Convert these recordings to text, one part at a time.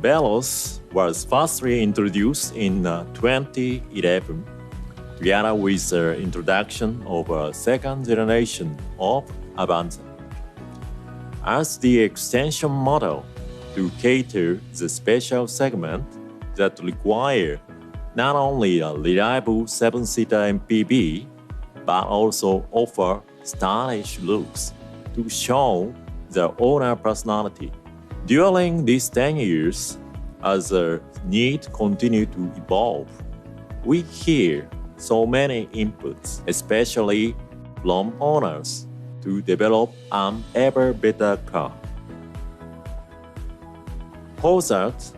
Veloz was firstly introduced in 2011, together with the introduction of a second generation of Avanza, as the extension model to cater the special segment that require not only a reliable 7-seater MPV, but also offer stylish looks to show the owner personality. During these 10 years, as the need continued to evolve, we hear so many inputs, especially from owners, to develop an ever better car. For that,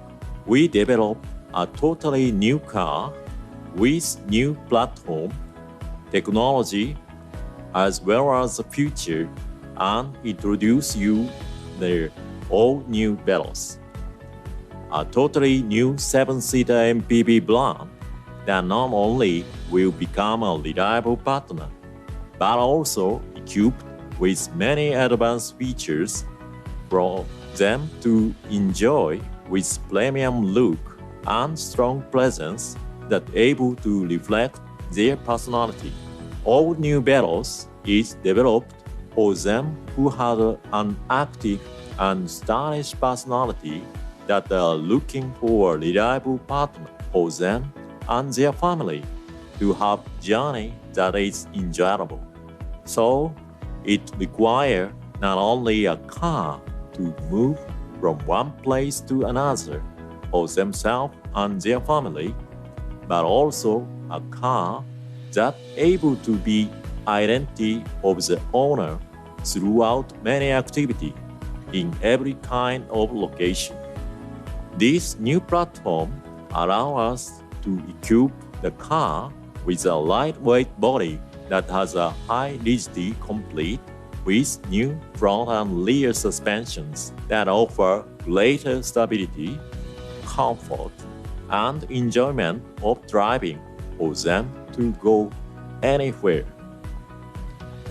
we developed a totally new car with new platform, technology, as well as the future, and introduce you the all-new Veloz, a totally new 7-seater MPV brand that not only will become a reliable partner, but also equipped with many advanced features for them to enjoy with premium look and strong presence that able to reflect their personality. All new Veloz is developed for them who have an active and stylish personality that are looking for a reliable partner for them and their family to have a journey that is enjoyable. So, it requires not only a car to move from one place to another for themselves and their family, but also a car that able to be identity of the owner throughout many activities in every kind of location. This new platform allows us to equip the car with a lightweight body that has a high rigidity complete with new front and rear suspensions that offer greater stability, comfort, and enjoyment of driving for them to go anywhere.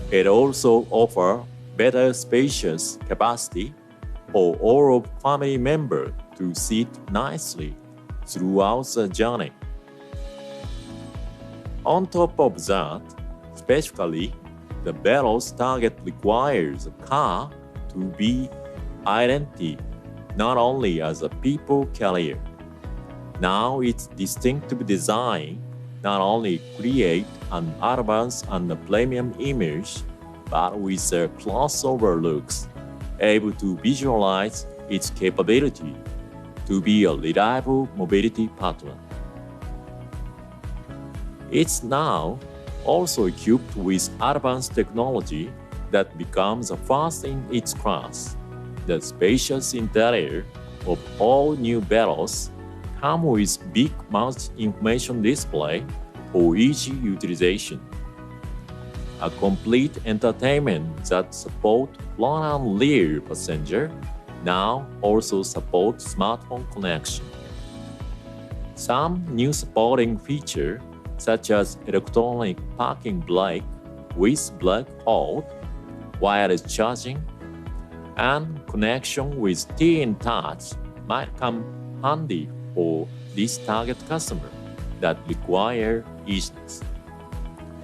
It also offers better spacious capacity for all of family members to sit nicely throughout the journey. On top of that, specifically, the Veloz target requires a car to be identity not only as a people carrier. Now its distinctive design not only create an advanced and a premium image, but with their crossover looks, able to visualize its capability to be a reliable mobility partner. It's now also equipped with advanced technology that becomes the first in its class. The spacious interior of all new Veloz come with big multi-information display for easy utilization. A complete entertainment that supports front and rear passenger now also supports smartphone connection. Some new supporting features such as electronic parking brake with brake hold, wireless charging, and connection with TN Touch might come handy for this target customer that require easiness.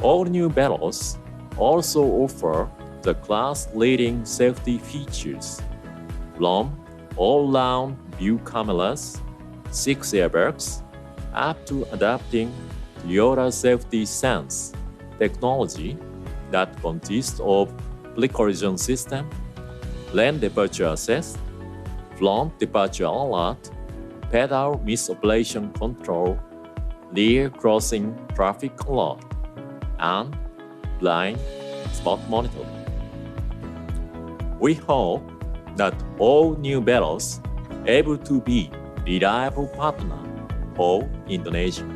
All new Veloz also offer the class-leading safety features, from all-round view cameras, 6 airbags, up to adapting Toyota Safety Sense technology that consists of pre-collision system, lane departure assist, front departure alert, pedal misoperation control, rear crossing traffic alert, and blind spot monitoring. We hope that all new Veloz able to be reliable partner for Indonesia.